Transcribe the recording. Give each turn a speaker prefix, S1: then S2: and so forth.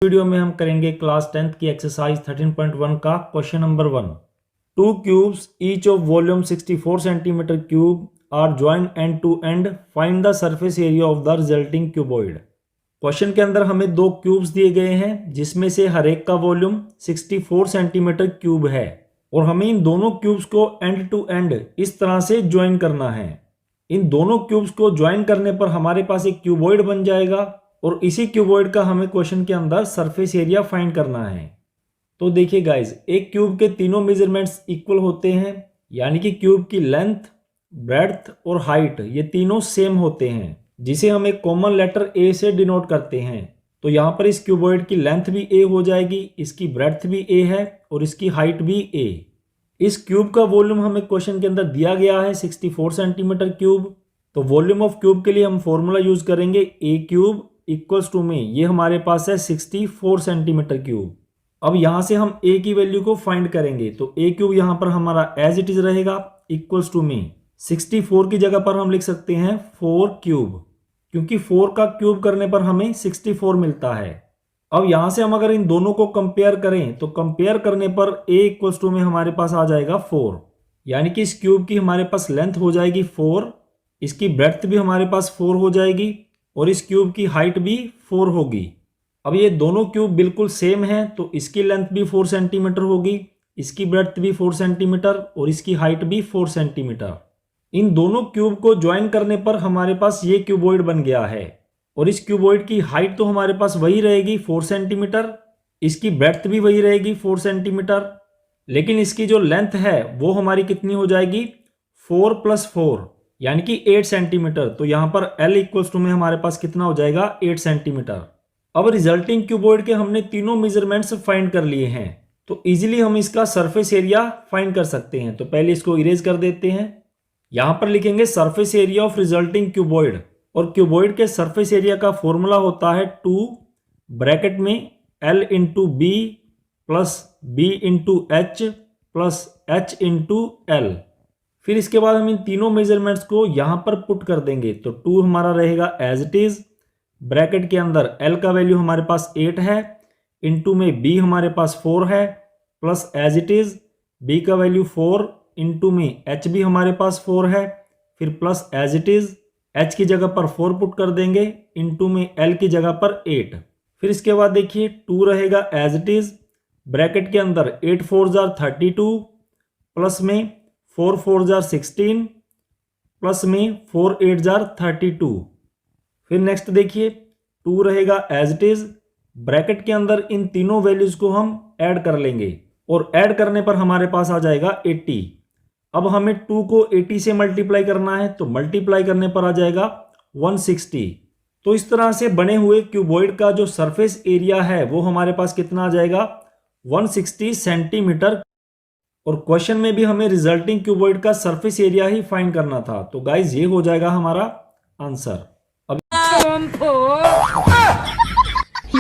S1: Video में हम करेंगे क्लास 10th की एक्सरसाइज 13.1 का question number 1। Two cubes each of volume 64 centimetre cube are joint end to end, find the surface area of the resulting cuboid. Question के अंदर हमें दो क्यूब्स दिए गए हैं जिसमें से हर एक का वॉल्यूम 64 सेंटीमीटर क्यूब है और हमें इन दोनों क्यूब्स को एंड टू एंड इस तरह से ज्वाइन करना है। इन दोनों क्यूब्स को ज्वाइन करने पर हमारे पास एक क्यूबॉइड बन जाएगा और इसी क्यूबॉइड का हमें क्वेश्चन के अंदर सरफेस एरिया फाइंड करना है। तो देखिए गाइज, एक क्यूब के तीनों मेजरमेंट्स इक्वल होते हैं, यानी कि क्यूब की लेंथ, ब्रेड्थ और हाइट ये तीनों सेम होते हैं, जिसे हम एक कॉमन लेटर ए से डिनोट करते हैं। तो यहाँ पर इस क्यूबॉइड की लेंथ भी ए हो जाएगी, इसकी ब्रेड्थ भी ए है और इसकी हाइट भी ए। इस क्यूब का वॉल्यूम हमें क्वेश्चन के अंदर दिया गया है 64 सेंटीमीटर क्यूब। तो वॉल्यूम ऑफ क्यूब के लिए हम फॉर्मूला यूज करेंगे ए क्यूब इक्वल्स टू में, ये हमारे पास है 64 सेंटीमीटर क्यूब। अब यहां से हम a की वैल्यू को फाइंड करेंगे, तो a क्यूब यहां पर हमारा एज इट इज रहेगा इक्वल्स टू में 64 की जगह पर हम लिख सकते हैं 4 क्यूब, क्योंकि 4 का क्यूब करने पर हमें 64 मिलता है। अब यहां से हम अगर इन दोनों को कंपेयर करें तो कंपेयर करने पर a इक्वल्स टू में हमारे पास आ जाएगा 4, यानी कि इस क्यूब की हमारे पास लेंथ हो जाएगी 4, इसकी ब्रेड्थ भी हमारे पास 4 हो जाएगी और इस क्यूब की हाइट भी 4 होगी। अब ये दोनों क्यूब बिल्कुल सेम हैं, तो इसकी लेंथ भी 4 सेंटीमीटर होगी, इसकी ब्रेड्थ भी 4 सेंटीमीटर और इसकी हाइट भी 4 सेंटीमीटर। इन दोनों क्यूब को ज्वाइन करने पर हमारे पास ये क्यूबॉइड बन गया है और इस क्यूबॉइड की हाइट तो हमारे पास वही रहेगी 4 सेंटीमीटर, इसकी ब्रेड्थ भी वही रहेगी 4 सेंटीमीटर, लेकिन इसकी जो लेंथ है वो हमारी कितनी हो जाएगी 4 + 4 यानी कि 8 सेंटीमीटर। तो यहां पर L इक्वल्स टू में हमारे पास कितना हो जाएगा 8 सेंटीमीटर। अब रिजल्टिंग क्यूबॉइड के हमने तीनों मेजरमेंट्स फाइंड कर लिए हैं, तो इजीली हम इसका सरफेस एरिया फाइंड कर सकते हैं। तो पहले इसको इरेज कर देते हैं। यहां पर लिखेंगे surface area of resulting cuboid, और क्यूबॉइड के सरफेस एरिया का फॉर्मूला होता है 2 ब्रैकेट में L × B + B × H + H × L। फिर इसके बाद हम इन तीनों मेजरमेंट्स को यहां पर पुट कर देंगे। तो 2 हमारा रहेगा एज इट इज, ब्रैकेट के अंदर L का वैल्यू हमारे पास 8 है, इनटू में B हमारे पास 4 है, plus as it is B का वैल्यू 4, इनटू में H भी हमारे पास 4 है, फिर plus as it is H की जगह पर 4 पुट कर देंगे, इनटू में L की जगह पर 8। फिर इसके बाद देखिए 2 रहेगा एज इट इज, ब्रैकेट के अंदर 8 × 4 = 32, प्लस में 4 × 4 = 16, प्लस में 4 × 8 = 32। फिर नेक्स्ट देखिए 2 रहेगा एज इट इज, ब्रैकेट के अंदर इन तीनों वैल्यूज को हम ऐड कर लेंगे और ऐड करने पर हमारे पास आ जाएगा 80। अब हमें 2 को 80 से मल्टीप्लाई करना है, तो मल्टीप्लाई करने पर आ जाएगा 160। तो इस तरह से बने हुए क्यूबॉइड का जो सरफेस एरिया है वो हमारे पास कितना आ जाएगा 160 सेंटीमीटर। और क्वेश्चन में भी हमें रिजल्टिंग क्यूबॉइड का सरफेस एरिया ही फाइंड करना था। तो गाइज ये हो जाएगा हमारा आंसर। अब